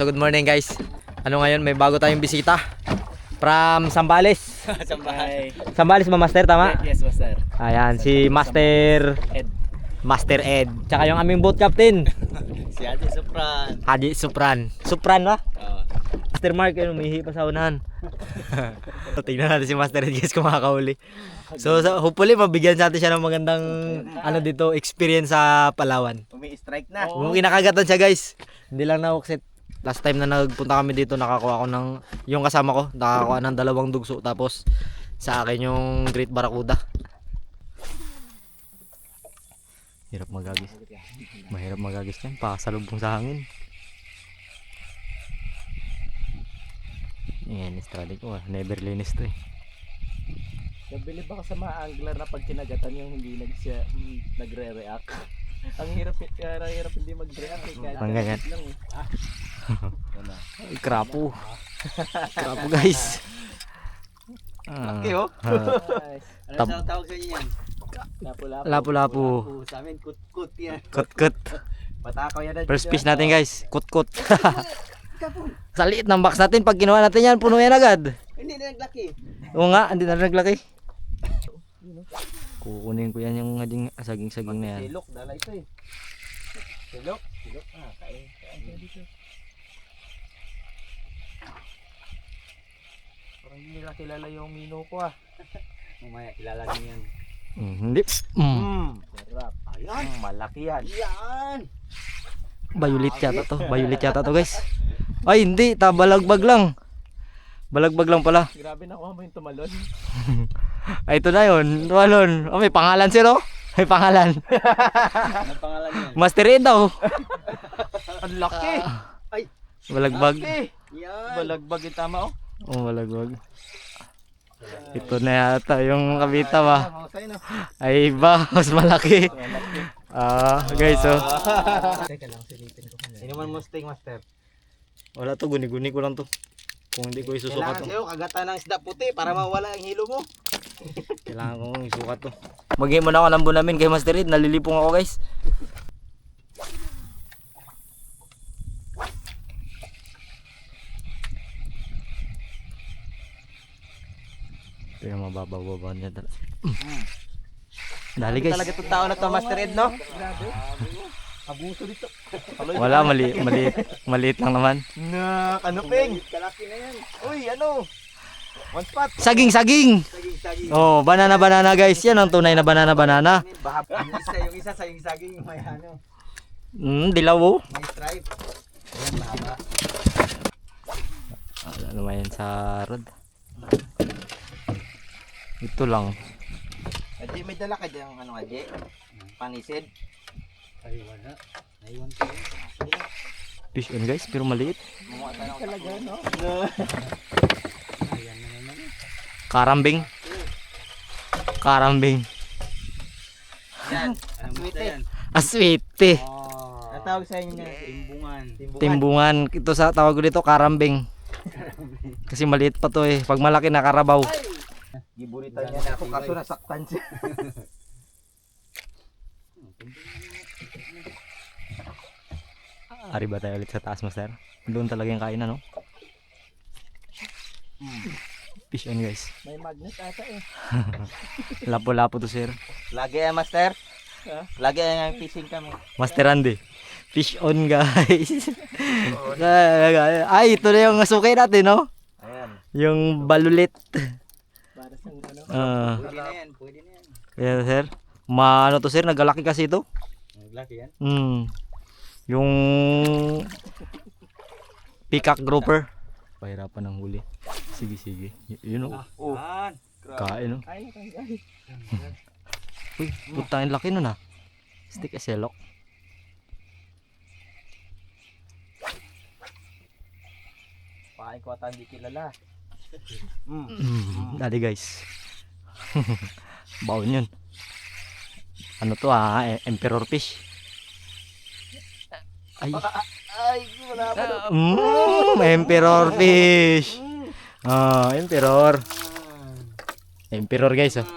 So good morning guys. Ano ngayon, may bago tayong bisita from Zambales. Zambales ba, Master, tama? Yes, Master. Ayan, si Master Ed. Master Ed. Tsaka yung aming boat captain, Si Haji Supran. Haji Supran. Supran ba? Oo. Master Mark, yun, umihi pa sa unahan. So, tingnan natin si Master Ed guys kung makakauli. So hopefully mabigyan natin siya ng magandang ano dito, experience sa Palawan. Umi-strike na. Kung kinakagatan siya guys, hindi lang na-hookset. Last time na nagpunta kami dito, nakakuha ako ng, yung kasama ko, nakakuha ng 2 dugso. Tapos sa akin yung Great Barracuda. Hirap magagis. Mahirap magagis yan, pasalubong sa hangin. Yan, istralik ko ah. Never linis to eh. Nabilib ako sa mga angler na pag kinagatan yung hindi nagre-react. Ang hirap hindi mag-react eh. Kahit Ang ganyan. lang eh. Ay, krapo. Krapo guys. Laki oh. Ano sa tawag sa inyo yan? Lapu-lapu. Lapu-lapu. Sa amin, kut-kut yan. Kut-kut. Patakaw yan. First fish natin guys, kut-kut. Sa liit ng box natin, pag kinuha natin yan, puno yan agad. Hindi na naglaki. Oo nga, hindi na naglaki. Kukunin ko yan yung saging-saging na yan. Silok, dala ito eh. Silok. Silok. Kain. Kain dito. Parang hindi nila kilala yung mino ko ah. Mamaya kilala niyo yan. Hindi. Sarap. Ayan. Malaki yan. Yan. Bayulit yata to. Bayulit yata to guys. Ay hindi, balagbag lang. Balagbag lang pala. Grabe, nakuha mo yung tumalon. Ay ito na yun. Tumalon. Oh, may pangalan sir oh. May pangalan. Anong pangalan niya? Master Ed daw. Ang laki. Ay. Balagbag. Laki. Yan. Balagbag yung tama oh. Oh, balagbag. Ito na yata yung kabita ba. Ay ba, mas malaki. Guys oh. Teka lang, silipin ko muna. Inuman mo sting, Master. Wala to, guni-guni ko lang to. Kung hindi ko isusukat to. Kailangan sa'yo, kagatan ng isda puti para mawala ang hilo mo. Kailangan kong isukat to. Mag-game muna ako ng bunamin kay Master Ed. Nalilipong ako guys. Ito yung mababaw-babaw niya. Dali guys. Talaga itong tao na to, Master Ed, no? Grabe. Abuso dito. Wala, maliit lang naman. Na, kanuping. Kalaki na yan. Uy, ano? One spot. Saging! Saging. Oh, banana guys. Yan ang tunay na banana. Bahap. Yung isa sa yung saging, may ano. Dilaw oh. May stripe. Ayan, mahaba. Ano naman yan sa rod. Ito lang. Adi, may dala ka dyan, ano, Adi? Panisid. Ay, wala. Naiwan ko. Fish on guys, pero maliit. Mumuha tayo ng talaga, no? Ayan na naman. Karambing. Yan. Aswite. Aswite. Ang tawag sa inyo niya? Timbungan. Timbungan. Ito sa tawag ko dito, karambing. Kasi maliit pa to eh. Pag malaki na karabaw. Giburitan niya na ako kaso nasaktan siya. Ari ba tayo ulit sa taas, Master? Doon talaga yung kain, ano? Fish on guys. May magnet ata eh. Lapo-lapo to sir. Lagi yan, Master. Lagi yan yung fishing kami. Master Andy. Fish on guys. Ay, ito na yung sukay natin, no? Ayan. Yung balulit. Para sa ano. Pwede na yan, pwede na yan. Ayan sir. Ano to sir, nagalaki kasi ito. Naglaki yan? Yung peacock grouper. Pahirapan ng huli. Sige. Yun o. Kain o. Ay. Uy, putangin laki nun ah. Stick eselok. Pakain ko ata hindi kilala. Dali guys. Baon yun. Ano to emperor fish. Ay, Wala pa. emperor fish. Emperor. Emperor guys oh.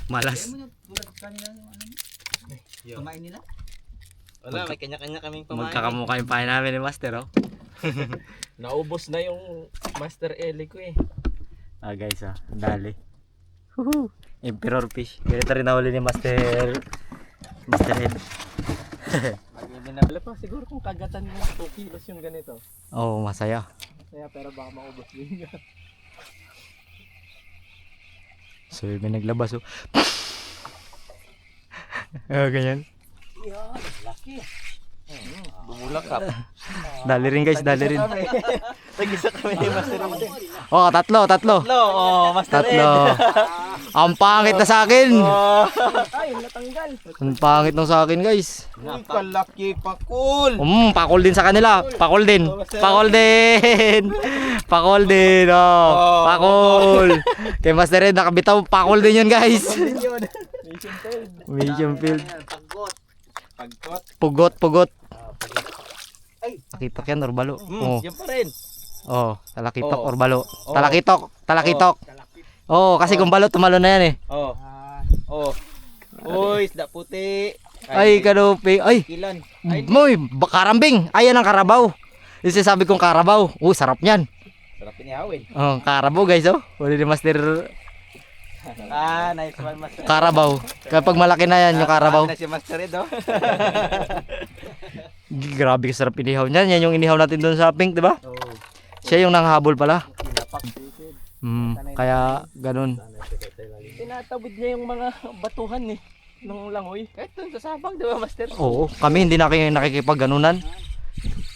Malas. Kumain nila? Wala, may kanya-kanya kaming pamain. Magkakamukha yung pain namin ni Master, oh. Naubos na yung Master Eli ko eh. Ah guys, dali. Woohoo! Emperor fish. Ganito rin nahuli ni Master Head. Wala pa siguro kung kagatan mo 2 kilos yung ganito. Oh, masaya. Kaya pero baka maubos din. So, may naglabas, oh. Ganyan. Yan, laki. Bumulakap. Dali rin guys, dali rin. Tag-isa kami ni Master Eli. Oh, tatlo. Master Eli. Tatlo. Ang pangit na sa akin. Ay, natanggal. Ang pangit ng sa akin, guys. Uy, kalaki pa cool. Pakol din sa kanila. Pakol din. Oh, pakol. Kay Master Red nakabitaw, pakol din 'yun, guys. Mission field. Pugot. Ay, Takitok yan, orbalo. Oh. yan pa rin. Oh, talakitok, Oh. orbalo. Oh. Talakitok. Oh, kasi kung balo, tumalo na yan eh. Uy, isda puti. Ay, kanupi. Ay, Ilan? karambing. Ayan ang karabaw. Yung sinasabi kong karabaw. Oh, sarap niyan. Sarap inihawin. Oh, karabaw guys, oh. Huli ni Master Nice one, Master. Karabaw. Kapag malaki na yan, yung karabaw. Na si Master Ed, oh. Grabe ka sarap inihaw niyan. Yan yung inihaw natin doon sa pink, di ba? Siya yung nanghabol pala. Kaya ganun. Tinatawid niya yung mga batuhan eh. Nung langoy. Kahit dun sa sabang, di ba, Master? Oo, kami hindi nakikipagganunan.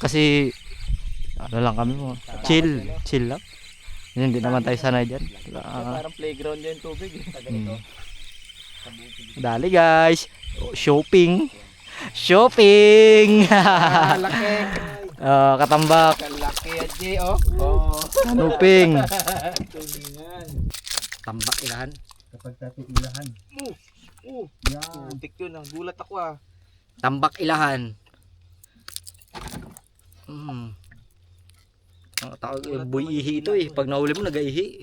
Kasi ano lang kami mo. Chill lang. Hindi naman tayo sanay dyan. Parang playground yan tubig eh. Dali guys. Shopping. Laki. Katambak. Kalaki aji, oh. Kanuping. Tulingan. Tambak ilahan. Kapag tatiulahan. Yan. Tik yun, gulat ako ah. Tambak ilahan. Ang tao, boy ihi ito eh. Pag nahuli mo, nag-ihi.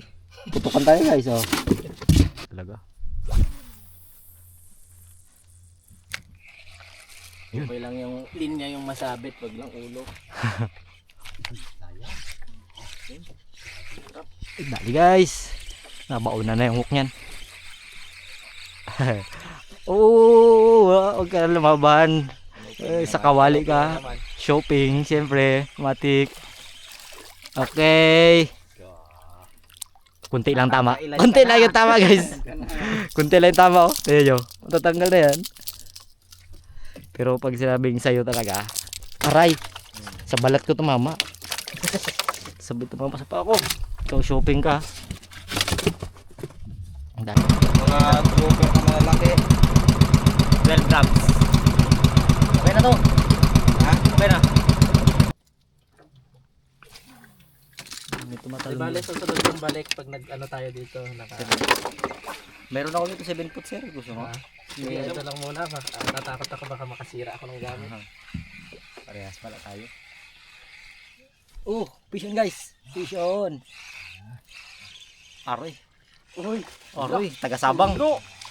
Putukan tayo guys, oh. Talaga. Okay lang yung linya yung masabit, wag lang ulo. Dali guys. Nabauna na yung hook niyan. Huwag ka na lumaban. Sa kawali ka. Shopping, siyempre. Matik. Okay. Kunti lang tama. Kunti lang yung tama guys. Kunti lang yung tama, oh. Tignan nyo. Matatanggal na yan. Pero pag sinabing sa'yo talaga, aray. Sa balat ko tumama. Sabi tumama sa pako. Ikaw shopping ka. Ang dami. Mga grouper na malaki. 12 grams. Okay na to. Ha? Okay na. May tumatalo. Di bale, susunod yung balik pag nag-ano tayo dito. Meron ako nito 7 foot sir. Gusto mo? Sige, ito lang muna. Natakot ako baka makasira ako ng gamit. Parehas pala tayo. Fish on guys. Fish on. Aroy. Uy, Aroy, taga-Sabang.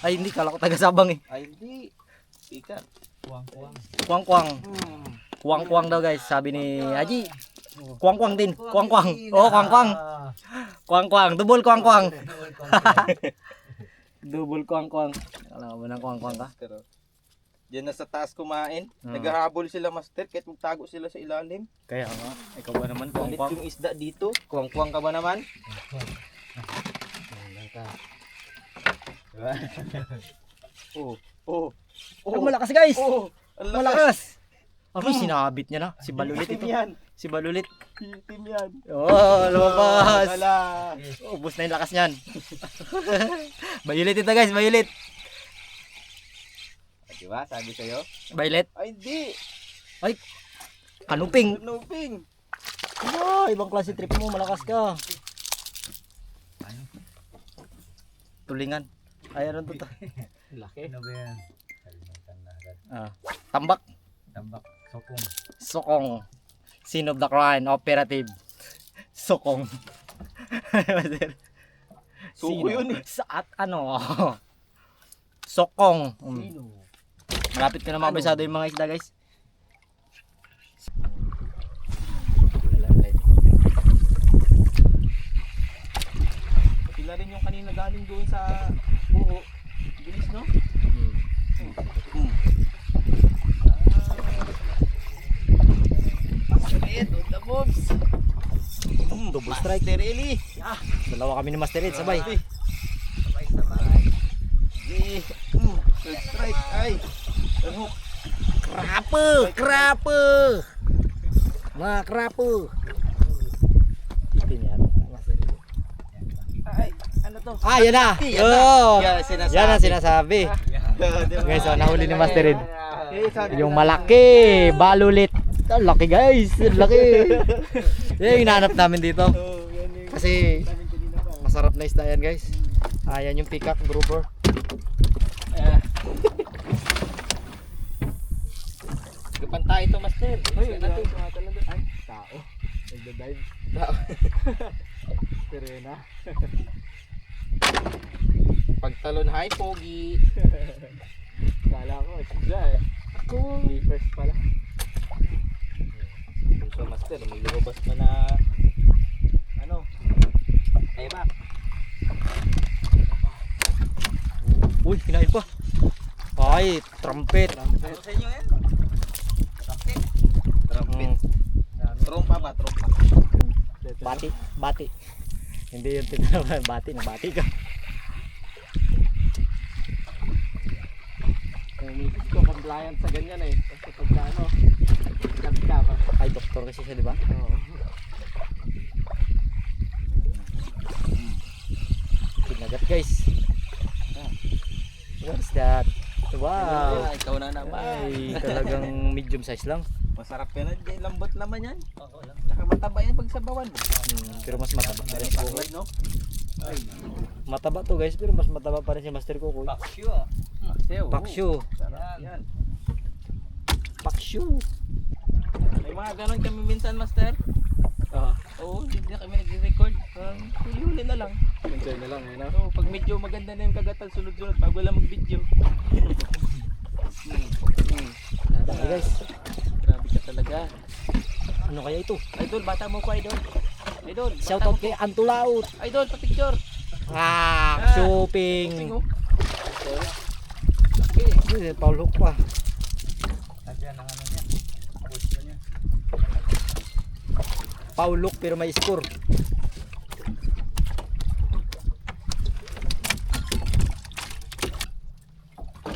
Ay hindi, kala ko taga-Sabang eh. ay hindi. Sikat. Kuwang-kuwang. Kuwang-kuwang. Kuwang-kuwang daw guys, sabi ni Haji. Kuwang-kuwang din. Kuwang-kuwang. Oh, kuwang-kuwang. Kuwang-kuwang. Double kuwang-kuwang. Double kuwang-kuwang. Alam mo nang kuwang-kuwang ka? Pero diyan na sa taas kumain. Hmm. Naghahabol sila, Master, kahit magtago sila sa ilalim. Kaya nga, ikaw ba naman Kulit kuwang-kuwang? yung isda dito. Kuwang-kuwang ka ba naman? Oh, malakas guys. Ang Malakas. Aroy, sinabit niya na. Si Balulit ito. yan. Si Balulit. Team yan. Oh, lumabas. Wala. Ubus na yung lakas niyan. Bayulit ito guys, bayulit. Diba? Sabi sa'yo? Bayulit. Ay, hindi. Ay, kanuping. Nuping. Ibang klase trip mo, malakas ka. Tulingan. Ay, ano to? Laki. Ano ba yan? Tambak. Tambak. Sokong. Sokong. Scene of the crime, operative. Sokong. Suko yun eh. Saat ano? Sokong. Malapit ka na makabisado yung mga isda guys. doon sa buho. Bilis, no? Master on the moves. Double strike. Master Eli. Dalawa kami ni Master Ed, sabay. Sabay. Third strike. Ay. Ano? Krape! Mga krape! Itin yan. Ay, ano to? Ah, yan na! Yan na. Oh! Yan ang sinasabi. Yan ang sinasabi. Guys, oh, nahuli ni Master Ed. Sabi Yung ko, malaki, balulit. Ang laki guys, ang laki. Yan yung hinahanap namin dito. oh, yan yung Kasi namin kanina pa. masarap na isda yan guys. Ayan yung peacock grouper. Gapan tayo ito, Master. Ay, Ano to? ay, tao. Nagda-dive. Sirena. Pagtalon, hi, Pogi. Kala ko, isda eh. Ako. Sleepers pala. So, Master, may lumabas pa na ano? Ay ba? Uy, kinain pa. Ay, trumpet. Ano sa inyo yan? Trumpet. Trumpet. Trompa ba? Trompa. Bati, bati. Hindi yung tinatawag bati, nabati ka. Misis ko compliant sa ganyan eh. Kasi pagka ano, ganda ka. Ay, doktor kasi siya, di ba? Oo. Kinagat guys. What's that? Wow. Ikaw na naman. Ay, talagang medium size lang. Masarap yan. Lambot naman yan. Tsaka mataba yan pag sabawan mo. Pero mas mataba pa rin. Bukod, no? Mataba to guys, pero mas mataba pa rin si Master Kukoy. Paksyo ah. Paksyo. Sarap yan. Paksyo. May mga ganon kami minsan, Master. Oo, hindi na kami nag-record. Huli na lang. Enjoy na lang eh, no? So, pag medyo maganda na yung kagatan, sunod-sunod, pag wala mag-video. Dami guys. Grabe ka talaga. Ano kaya ito? Idol, bata mo ko, Idol. Idol, bata Shoutout mo kay Antulaut. ko. Idol, pa-picture. Shopping. Tingko. Paul Hook pa. Nandiyan ang ano niya. Post niya. Paul Hook pero may score.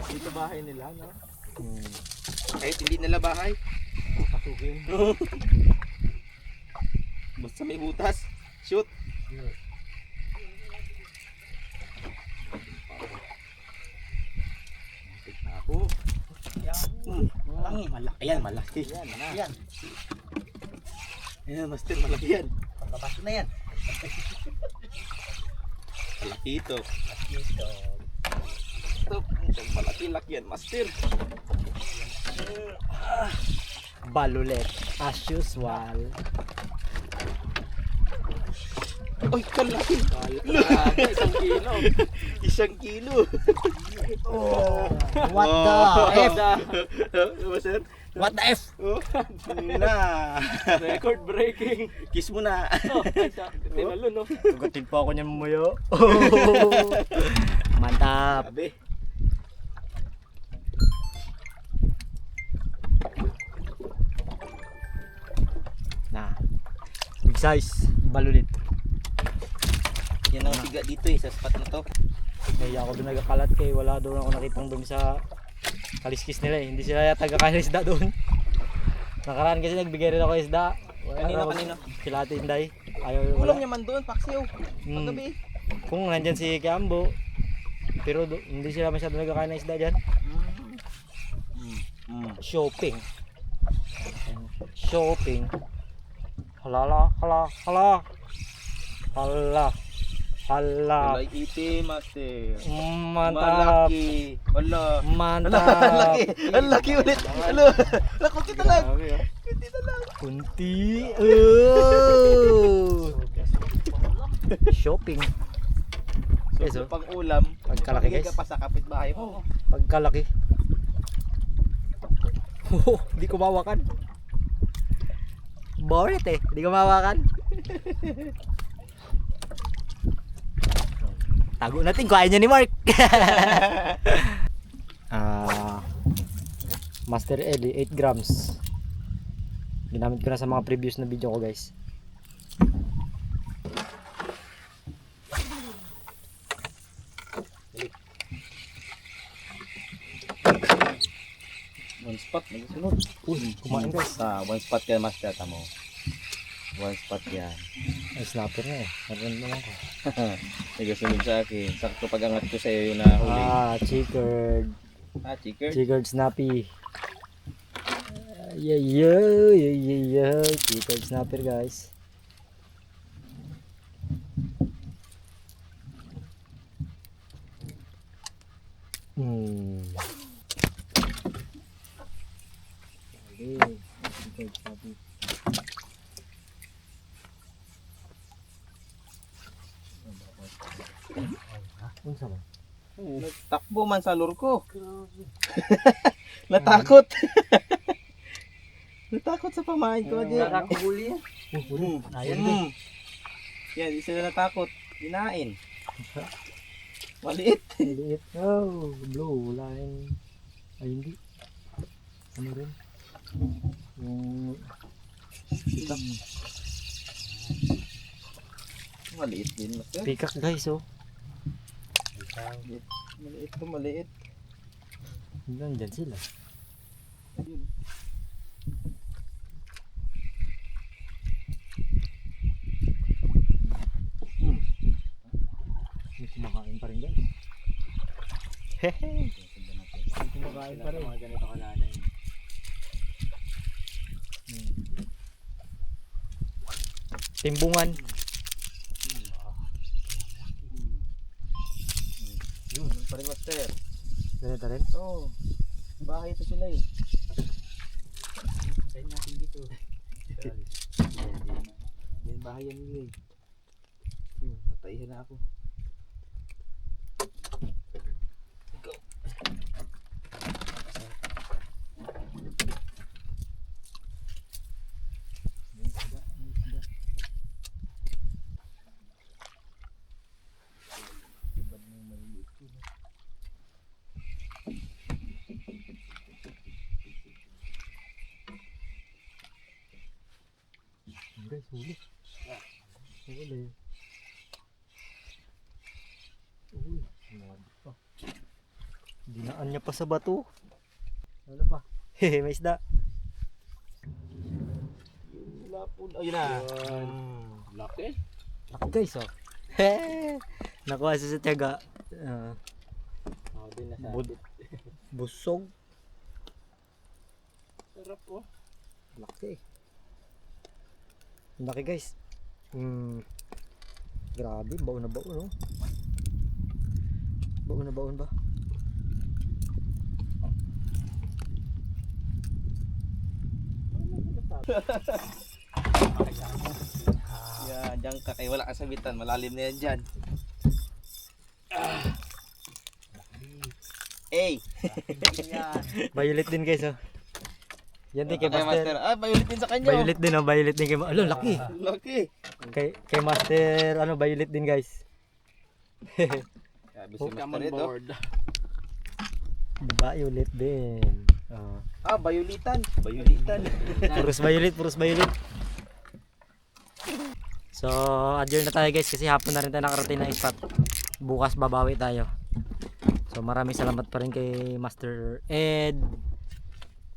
Dito bahay nila, no? Kahit hindi nila bahay. Pasukin. Basta may butas. Shoot. Ako. Tangi, malaki yan, malaki. Yan. Ayan, Master, malaki yan. Pagkapasok na yan. Malaki ito. Ito, malaki-laki yan, Master. Balulet as usual. Ay, kalaki. Isang kilo. Isang kilo. What the F? Master? What the F? Oh, na. Record breaking. Kiss mo na. Oh, ay, sa tinalo, no? Tugatin pa ako niyan muyo. Mantap. Sabi. Na. Big size. Balulit. Yan ang tiga dito sa spot na to. Kaya ako doon nagkakalat kay wala doon ako nakitang doon sa kaliskis nila eh. Hindi sila yata kakain isda doon. Nakaraan kasi nagbigay rin ako ng isda. Kanina. Sila Ate Inday. Ayaw Ulam wala. niya man doon, paksiw. Paggabi. Kung nandyan si Kiambo. Pero hindi sila masyado nagkakain ng isda dyan. Shopping. Shopping. Hala. Kulay itim, Master. Mantap. Malaki. Wala. Mantap. Ang laki ulit. Alo. Kunti na lang. Grabe, ah. Kunti na lang. Kunti. Oh. Shopping. Guys, So, oh. pang ulam. Pagkalaki, guys. Pagka pa sa kapitbahay mo. Pagkalaki. Di ko mawakan. Boret eh. Di ko mawakan. Tago natin, kuhain niya ni Mark. Master Ellie, 8 grams. Ginamit ko na sa mga previous na video ko guys. One spot, nagsunod. Uy, kumain guys. One spot yan, master, tamo. One spot yan. Ay, snapper na eh. Naroon naman ko. Nagsunod sa akin. Sakto pag-angat ko sa iyo yung nahuli. Chickered. Chicker. Chickered snappy. Yeah. Chickered snapper guys. Chickered snappy. Unsa man? Takbo man sa lure ko. Natakot. Natakot sa pamahay ko. Nakakahuli yan. Ayan din. Yan, di sila natakot. Dinain. Maliit. Maliit. Oh, blue line. Ay, hindi. Ano rin? Yung... Maliit din. Master. Pikak guys, oh. Maliit to, maliit. Nandyan sila. May kumakain pa rin guys. Hehe. May kumakain pa rin. Mga ganito kalalay. Timbungan. Yun, pa rin master. Ganito rin. Oo. Bahay ito sila eh. Tayo natin dito. Yan bahay yan nila eh. Nataihan na ako. Guys, huli. Huli. Uy, nabit pa. Dinaan niya pa sa bato. Wala pa. Hehe, may isda. Lapon. Ayun na. Laki. Ako guys, oh. Hehe. Nakuha siya sa tiyaga. Ako din nasa. Busog. Sarap po. Laki. Laki guys. Grabe, baon na baon, oh. Baon na baon ba? Yan, dyan ka kay wala kang sabitan. Malalim na yan dyan. Hey! Violet din guys, oh. Yan din kay Master. Violet din sa kanya. Violet din, oh. Violet din kay Alo, laki. Laki. Kay Master, ano, violet din guys. Sabi si Come Master on Ed, oh. board. Violet din. Violitan. Violitan. Puros violet. So, adjourn na tayo guys kasi hapon na rin tayo nakarating na spot. Bukas babawi tayo. So, maraming salamat pa rin kay Master Ed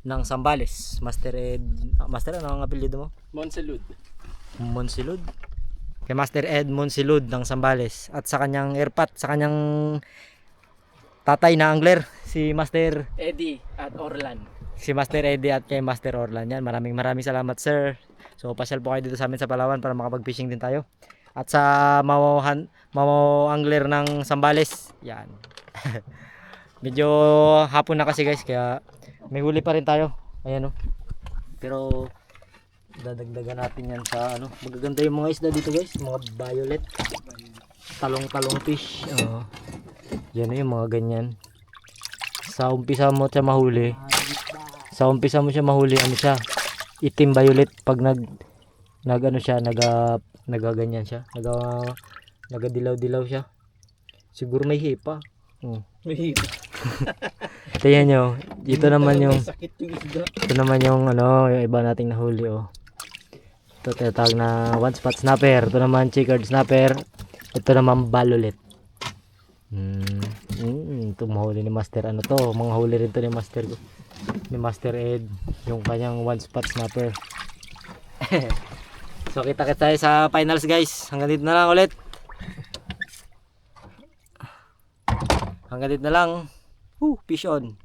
ng Sambales. Master Ed, Master, ano ang apelyido mo? Monsalud. Monsilud. Kay Master Ed Monsilud ng Sambales at sa kanyang airpat, sa kanyang tatay na angler, si Master Eddie at Orlan. Eddie at kay Master Orlan. Yan, maraming salamat sir. So pasyal po kayo dito sa amin sa Palawan para makapag-fishing din tayo. At sa Mau angler ng Sambales. Yan. Medyo hapon na kasi guys kaya may huli pa rin tayo. Ayan, oh. Pero dadagdagan natin yan sa ano. Magaganda yung mga isda dito guys, mga violet. Talong fish. Yan yung mga ganyan. Sa umpisa mo siya mahuli. Ano siya? Itim violet pag nagaganyan siya. Nagadilaw-dilaw siya. Siguro may hipa. Oh. May Tingnan nyo. Dito naman yung sakit yung isda. ito naman yung ano, yung iba nating nahuli oh. Ito tinatawag na one spot snapper. Ito naman checkered snapper. Ito naman balulit. Ito mahuli ni Master ano to. Mga huli rin to ni Master ko. Ni Master Ed. Yung kanyang one spot snapper. So kita-kits tayo sa finals guys. Hanggang dito na lang ulit. Hanggang dito na lang. Fish on.